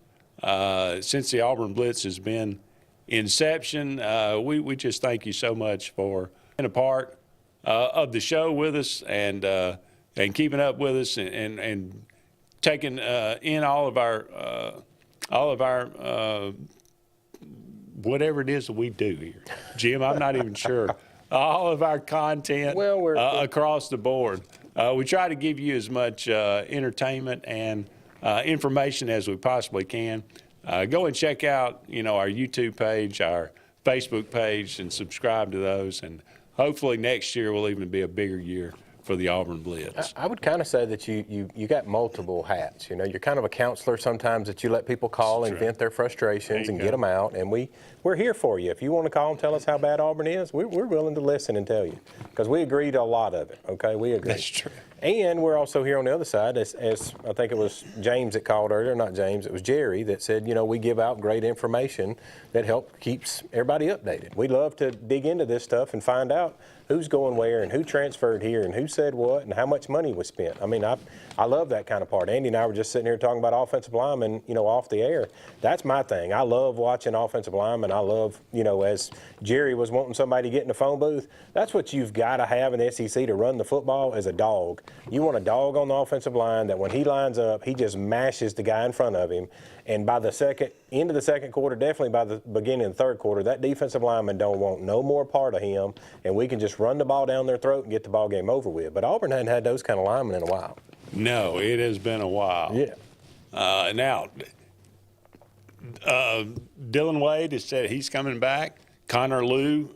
since the Auburn Blitz has been inception. We just thank you so much for being a part of the show with us, and keeping up with us, and taking in all of our whatever it is that we do here. Jim, I'm not even sure. All of our content across the board. We try to give you as much entertainment and information as we possibly can. Go and check out, our YouTube page, our Facebook page, and subscribe to those. And hopefully next year will even be a bigger year for the Auburn Blitz. I would kind of say that you got multiple hats. You're kind of a counselor sometimes, that you let people call and vent their frustrations and get them out. And we're here for you. If you want to call and tell us how bad Auburn is, we're willing to listen and tell you, because we agree to a lot of it. Okay, we agree. That's true. And we're also here on the other side, as I think it was James that called earlier, not James, it was Jerry that said, we give out great information that keeps everybody updated. We love to dig into this stuff and find out who's going where and who transferred here and who said what and how much money was spent. I mean, I love that kind of part. Andy and I were just sitting here talking about offensive linemen, off the air. That's my thing. I love watching offensive linemen. I love, as Jerry was wanting somebody to get in the phone booth, that's what you've got to have in the SEC to run the football, is a dog. You want a dog on the offensive line that when he lines up, he just mashes the guy in front of him. And by the end of the second quarter, definitely by the beginning of the third quarter, that defensive lineman don't want no more part of him, and we can just run the ball down their throat and get the ball game over with. But Auburn hadn't had those kind of linemen in a while. No, it has been a while. Yeah. Now, Dylan Wade has said he's coming back. Connor Liu,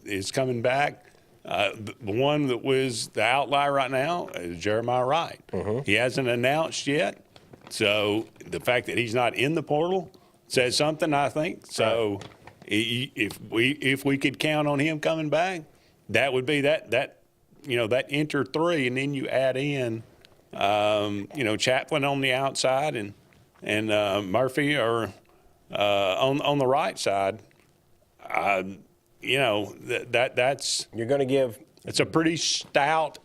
is coming back. The one that was the outlier right now is Jeremiah Wright. Mm-hmm. He hasn't announced yet. So the fact that he's not in the portal says something, I think. So if we could count on him coming back, that would be that enter three, and then you add in Chaplin on the outside and Murphy or on the right side. That's you're going to give. It's a pretty stout.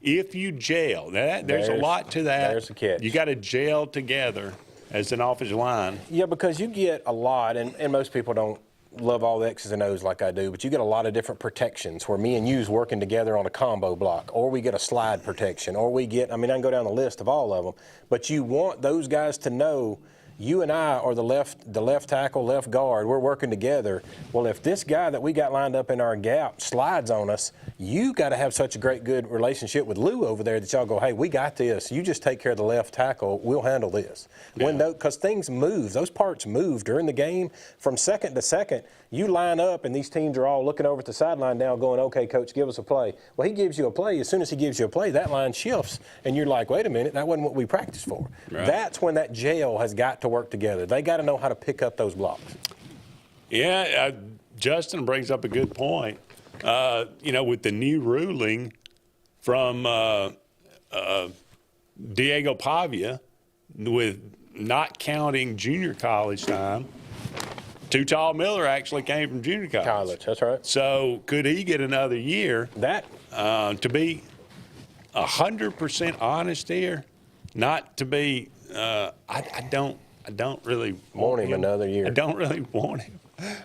If you gel, there's a lot to that. There's a catch. You got to gel together as an offensive line. Yeah, because you get a lot, and most people don't love all the X's and O's like I do, but you get a lot of different protections where me and you's working together on a combo block, or we get a slide protection, or we get, I can go down the list of all of them, but you want those guys to know you and I are the left tackle, left guard. We're working together. Well, if this guy that we got lined up in our gap slides on us, you got to have such a good relationship with Lou over there that y'all go, hey, we got this. You just take care of the left tackle. We'll handle this. Yeah. Because things move. Those parts move during the game from second to second. You line up, and these teams are all looking over at the sideline now going, okay, coach, give us a play. Well, he gives you a play. As soon as he gives you a play, that line shifts, and you're like, wait a minute, that wasn't what we practiced for. Right. That's when that gel has got to work together. They got to know how to pick up those blocks. Yeah, Justin brings up a good point. With the new ruling from Diego Pavia with not counting junior college time, Too Tall Miller actually came from junior college. That's right. So could he get another year? That to be 100% honest here, not to be. I don't really want him another year. I don't really want him.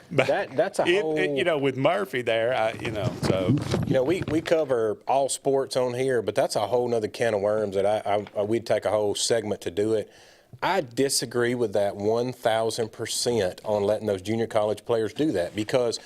But that's a whole. With Murphy there, so. We cover all sports on here, but that's a whole nother can of worms that we'd take a whole segment to do it. I disagree with that 1,000% on letting those junior college players do that, because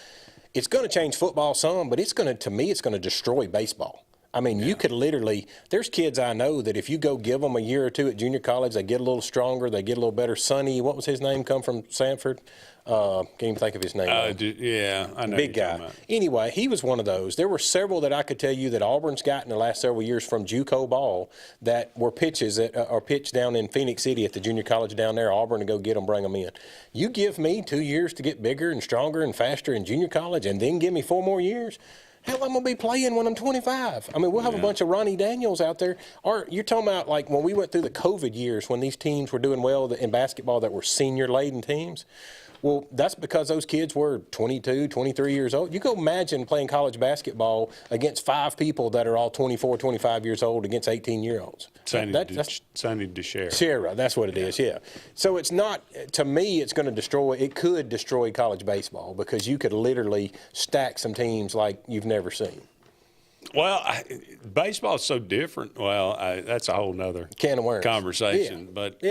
it's going to change football some, but to me, it's going to destroy baseball. I mean, you could literally – there's kids I know that if you go give them a year or two at junior college, they get a little stronger, they get a little better. Sonny, what was his name, come from Sanford? Can't even think of his name. I know. Big guy. Anyway, he was one of those. There were several that I could tell you that Auburn's got in the last several years from JUCO ball that were pitches that are pitched down in Phoenix City at the junior college down there, Auburn, to go get them, bring them in. You give me 2 years to get bigger and stronger and faster in junior college, and then give me 4 more years. Hell, I'm going to be playing when I'm 25. I mean, we'll have a bunch of Ronnie Daniels out there. Or you're talking about, like, when we went through the COVID years when these teams were doing well in basketball that were senior-laden teams. Well, that's because those kids were 22, 23 years old. You go imagine playing college basketball against 5 people that are all 24, 25 years old against 18-year-olds. Sonny DeShera. Sierra, that's what it is, yeah. So it's not, to me, it could destroy college baseball, because you could literally stack some teams like you've never seen. Well, baseball is so different. Well, that's a whole nother can of worms conversation. Yeah. But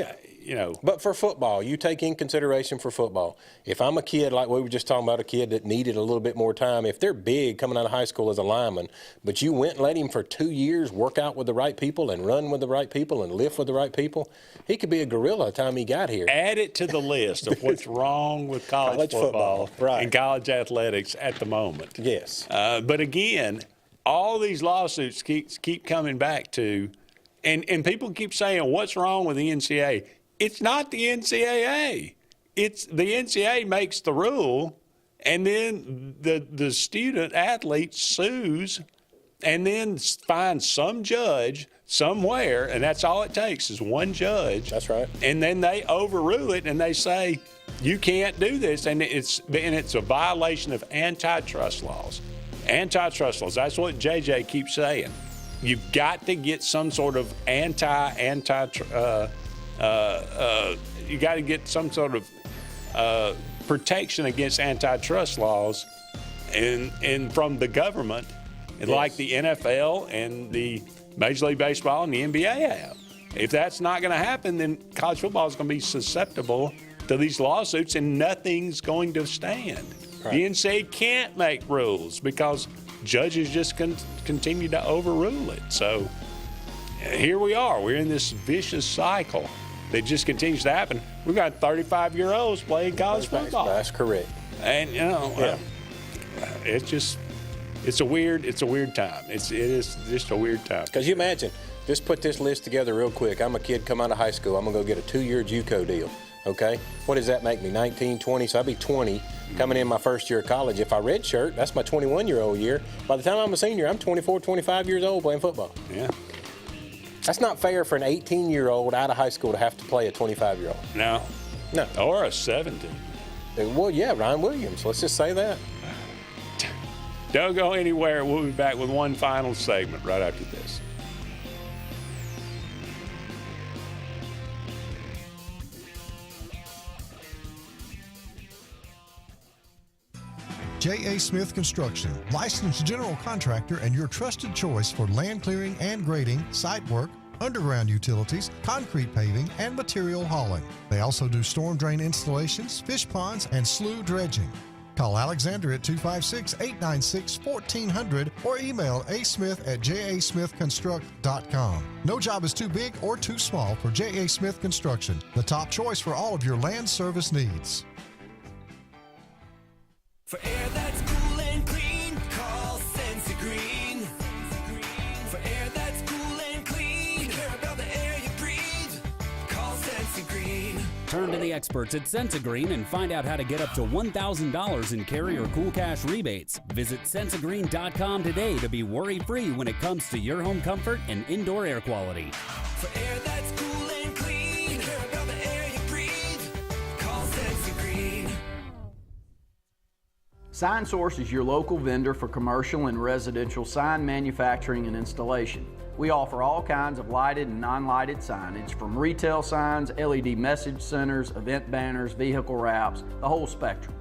But for football, you take in consideration for football. If I'm a kid, like we were just talking about, a kid that needed a little bit more time, if they're big coming out of high school as a lineman, but you went and let him for 2 years work out with the right people and run with the right people and lift with the right people, he could be a gorilla by the time he got here. Add it to the list of what's wrong with college football and college athletics at the moment. Yes. But again, all these lawsuits keep coming back to, and people keep saying, what's wrong with the NCAA? It's not the NCAA. It's the NCAA makes the rule, and then the student athlete sues, and then finds some judge somewhere, and that's all it takes is one judge. That's right. And then they overrule it, and they say you can't do this, and it's a violation of antitrust laws. Antitrust laws. That's what JJ keeps saying. You've got to get some sort of you got to get some sort of protection against antitrust laws and from the government, and like the NFL and the Major League Baseball and the NBA have. If that's not going to happen, then college football is going to be susceptible to these lawsuits, and nothing's going to stand. Right. The NCAA can't make rules because judges just continue to overrule it. So here we are. We're in this vicious cycle that just continues to happen. We've got 35-year-olds playing college football. That's correct. And it's a weird time. It is just a weird time. Because you imagine, just put this list together real quick. I'm a kid come out of high school. I'm gonna go get a 2-year JUCO deal. Okay, what does that make me? 19, 20. So I'll be 20 coming in my first year of college. If I redshirt, that's my 21-year-old year. By the time I'm a senior, I'm 24, 25 years old playing football. Yeah. That's not fair for an 18-year-old out of high school to have to play a 25-year-old. No. Or a 17. Well, yeah, Ryan Williams. Let's just say that. Don't go anywhere. We'll be back with one final segment right after this. J.A. Smith Construction, licensed general contractor and your trusted choice for land clearing and grading, site work, underground utilities, concrete paving, and material hauling. They also do storm drain installations, fish ponds, and slough dredging. Call Alexander at 256-896-1400 or email asmith@jasmithconstruct.com. No job is too big or too small for J.A. Smith Construction, the top choice for all of your land service needs. For air that's cool and clean, call Senza Green. For air that's cool and clean, we care about the air you breathe. Call Senza Green. Turn to the experts at Senza Green and find out how to get up to $1,000 in carrier cool cash rebates. Visit sensagreen.com today to be worry-free when it comes to your home comfort and indoor air quality. For air that's cool and clean, we care about the air you breathe. Call Senza Green. Sign Source is your local vendor for commercial and residential sign manufacturing and installation. We offer all kinds of lighted and non-lighted signage, from retail signs, LED message centers, event banners, vehicle wraps, the whole spectrum.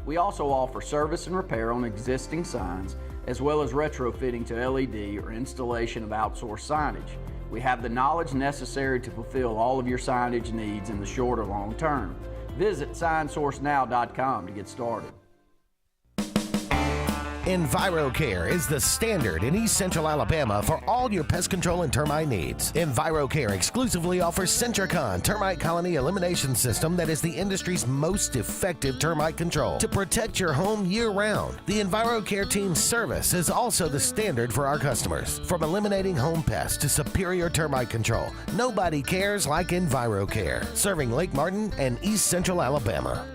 We also offer service and repair on existing signs, as well as retrofitting to LED or installation of outsourced signage. We have the knowledge necessary to fulfill all of your signage needs in the short or long term. Visit signsourcenow.com to get started. EnviroCare is the standard in East Central Alabama for all your pest control and termite needs. EnviroCare exclusively offers Centricon termite colony elimination system that is the industry's most effective termite control to protect your home year-round. The EnviroCare team's service is also the standard for our customers. From eliminating home pests to superior termite control, nobody cares like EnviroCare, serving Lake Martin and East Central Alabama.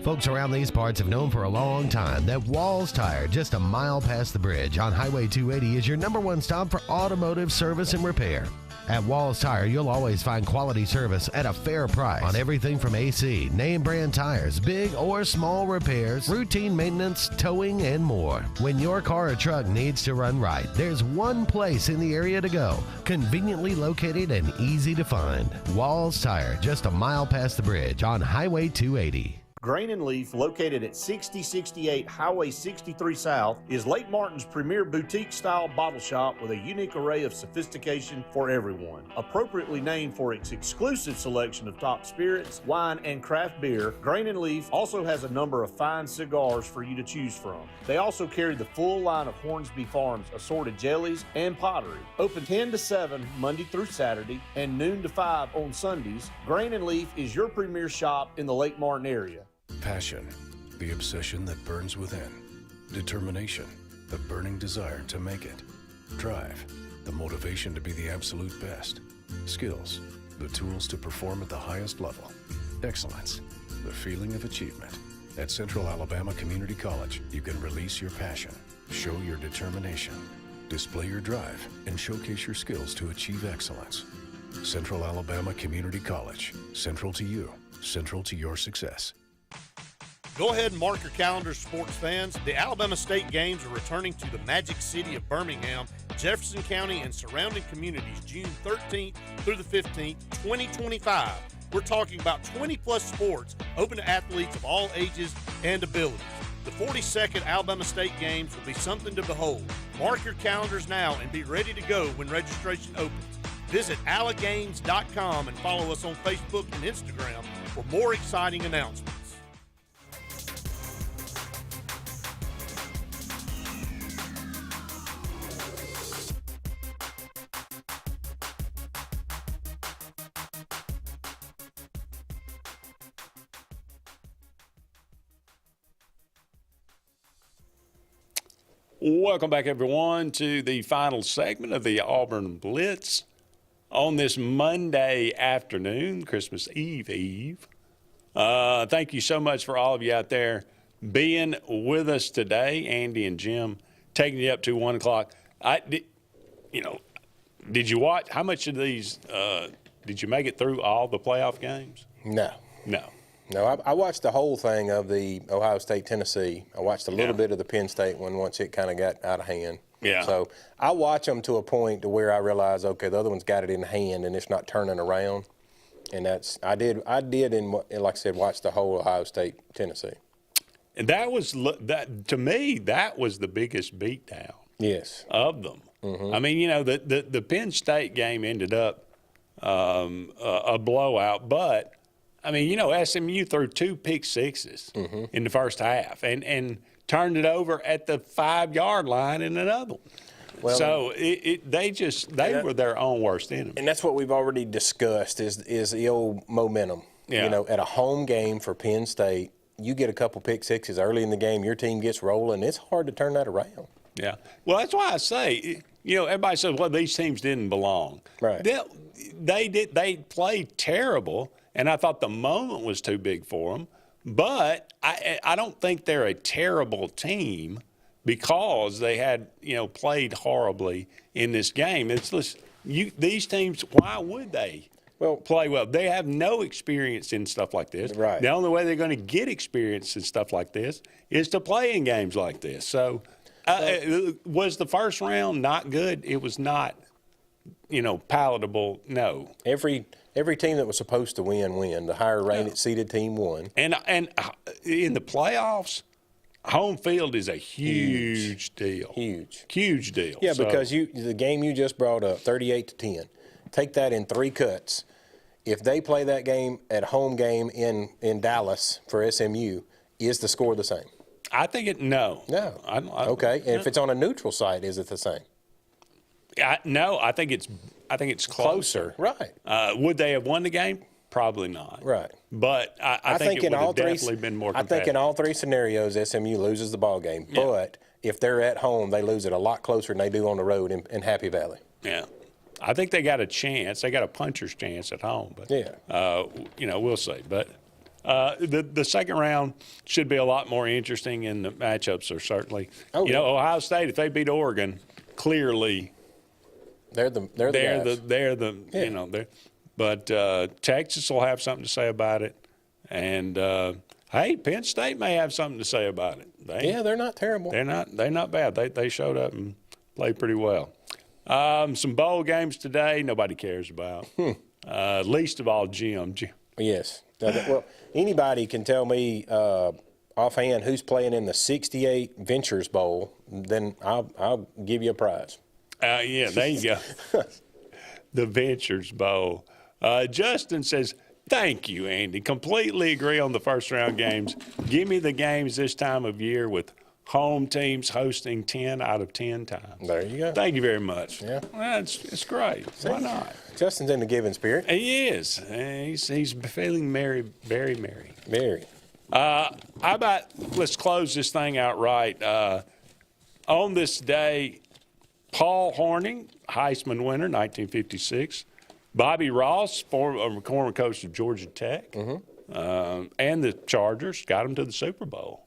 Folks around these parts have known for a long time that Walls Tire, just a mile past the bridge on Highway 280, is your #1 stop for automotive service and repair. At Walls Tire, you'll always find quality service at a fair price on everything from AC, name brand tires, big or small repairs, routine maintenance, towing, and more. When your car or truck needs to run right, there's one place in the area to go, conveniently located and easy to find. Walls Tire, just a mile past the bridge on Highway 280. Grain and Leaf, located at 6068 Highway 63 South, is Lake Martin's premier boutique-style bottle shop with a unique array of sophistication for everyone. Appropriately named for its exclusive selection of top spirits, wine, and craft beer, Grain and Leaf also has a number of fine cigars for you to choose from. They also carry the full line of Hornsby Farms assorted jellies and pottery. Open 10 to 7 Monday through Saturday and noon to 5 on Sundays, Grain and Leaf is your premier shop in the Lake Martin area. Passion, the obsession that burns within. Determination, the burning desire to make it. Drive, the motivation to be the absolute best. Skills, the tools to perform at the highest level. Excellence, the feeling of achievement. At Central Alabama Community College, you can release your passion, show your determination, display your drive, and showcase your skills to achieve excellence. Central Alabama Community College, central to you, central to your success. Go ahead and mark your calendars, sports fans. The Alabama State Games are returning to the Magic City of Birmingham, Jefferson County, and surrounding communities June 13th through the 15th, 2025. We're talking about 20-plus sports open to athletes of all ages and abilities. The 42nd Alabama State Games will be something to behold. Mark your calendars now and be ready to go when registration opens. Visit alagames.com and follow us on Facebook and Instagram for more exciting announcements. Welcome back, everyone, to the final segment of the Auburn Blitz on this Monday afternoon, Christmas Eve. Thank you so much for all of you out there being with us today. Andy and Jim taking you up to 1 o'clock. Did you watch? How much of these did you make it through all the playoff games? No. No, I watched the whole thing of the Ohio State-Tennessee. I watched a little bit of the Penn State one once it kind of got out of hand. Yeah. So I watch them to a point to where I realize, okay, the other one's got it in hand and it's not turning around. And that's I did in like I said, watch the whole Ohio State-Tennessee. And that was to me that was the biggest beatdown. Yes. Of them. Mm-hmm. I mean, the Penn State game ended up a blowout, but. I mean, SMU threw 2 pick sixes in the first half and turned it over at the 5-yard line in another one. Well, so they were their own worst enemy. And that's what we've already discussed is the old momentum. Yeah. At a home game for Penn State, you get a couple pick sixes early in the game, your team gets rolling. It's hard to turn that around. Yeah. Well, that's why I say, everybody says, well, these teams didn't belong. Right. They played terrible. And I thought the moment was too big for them. But I don't think they're a terrible team because they had, played horribly in this game. It's these teams, why would they play well. They have no experience in stuff like this. Right. The only way they're going to get experience in stuff like this is to play in games like this. So, was the first round not good? It was not, palatable. No. Every team that was supposed to win. The higher rated seeded team won. And in the playoffs, home field is a huge deal. Huge deal. Yeah, because the game you just brought up, 38-10. Take that in 3 cuts. If they play that game at home game in Dallas for SMU, is the score the same? I think no. No. Okay. And if it's on a neutral site, is it the same? No, I think it's closer. Right. Would they have won the game? Probably not. Right. But I think it would have definitely been more competitive. I think in all 3 scenarios, SMU loses the ball game. Yeah. But if they're at home, they lose it a lot closer than they do on the road in Happy Valley. Yeah. I think they got a chance. They got a puncher's chance at home. But, we'll see. But the second round should be a lot more interesting, and the matchups are certainly. Ohio State, if they beat Oregon, clearly they're the guys. But Texas will have something to say about it, and hey, Penn State may have something to say about it. They're not terrible. They're not bad. They showed up and played pretty well. Some bowl games today nobody cares about. Least of all Jim. Yes. Well, anybody can tell me offhand who's playing in the 68 Ventures Bowl, then I'll give you a prize. There you go. The Ventures Bowl. Justin says, thank you, Andy. Completely agree on the first-round games. Give me the games this time of year with home teams hosting 10 out of 10 times. There you go. Thank you very much. Yeah. Well, it's great. Why not? Justin's in the giving spirit. He is. He's feeling very merry. Very. How about let's close this thing out right. On this day, Paul Hornung, Heisman winner, 1956. Bobby Ross, former coach of Georgia Tech, and the Chargers, got him to the Super Bowl.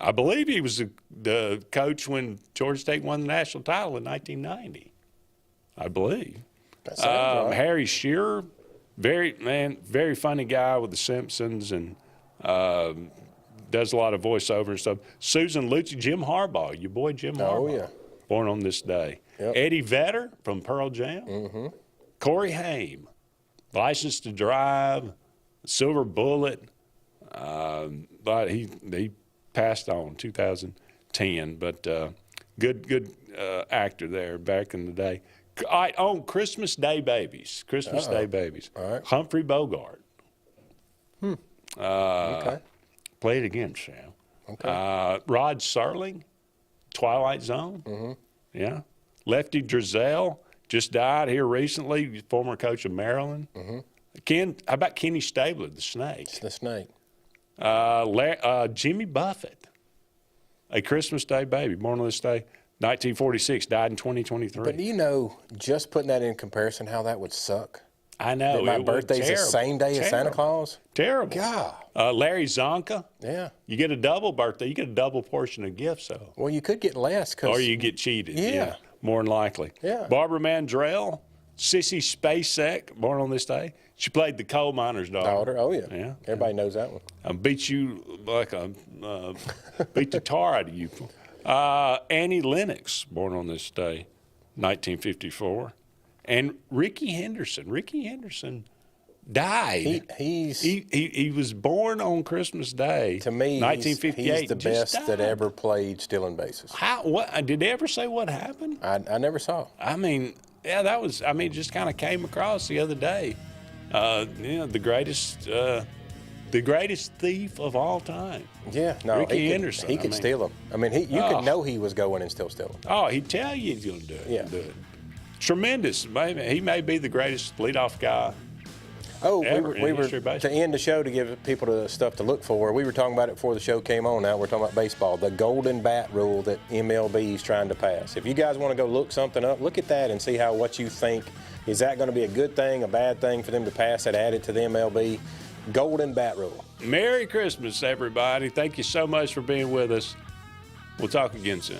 I believe he was the coach when Georgia State won the national title in 1990. I believe. That sounds right. Harry Shearer, very funny guy with the Simpsons, and does a lot of voiceover and stuff. Susan Lucci, Jim Harbaugh, your boy Jim Harbaugh. Oh, yeah. Born on this day. Yep. Eddie Vedder from Pearl Jam. Corey Haim, License to Drive, Silver Bullet. But he passed on 2010. But good actor there back in the day. I own Christmas Day Babies. Day Babies. All right. Humphrey Bogart. Okay. Play it again, Sam. Okay. Rod Serling, Twilight Zone. Yeah. Lefty Drizel just died here recently. Former coach of Maryland. How about Kenny Stabler, the Snake? The Snake. Jimmy Buffett, a Christmas Day baby, born on this day, 1946, died in 2023. But do you know, just putting that in comparison, how that would suck? I know. That my birthday's the same day as Santa Claus? Terrible. God. Larry Zonka. Yeah. You get a double birthday. You get a double portion of gifts. So. Well, you could get less. Or you get cheated. Yeah. More than likely. Yeah. Barbara Mandrell, Sissy Spacek, born on this day. She played the coal miner's daughter. Oh, yeah. Everybody knows that one. I beat you like beat the tar out of you. Annie Lennox, born on this day, 1954. And Ricky Henderson died. He was born on Christmas Day. To me, 1958. he's the best that ever played stealing bases. What did they ever say what happened? I never saw. I mean, that was. I mean, just kind of came across the other day. The greatest thief of all time. Yeah, no, Ricky Henderson. He could steal them. I mean, you could know he was going and still steal them. Oh, he'd tell you he's going to do it. Yeah. Do it. Tremendous. He may be the greatest leadoff guy. Oh, ever we were to end the show to give people the stuff to look for. We were talking about it before the show came on. Now we're talking about baseball, the golden bat rule that MLB is trying to pass. If you guys want to go look something up, look at that and see what you think. Is that going to be a good thing, a bad thing for them to pass that, add it to the MLB? Golden bat rule. Merry Christmas, everybody. Thank you so much for being with us. We'll talk again soon.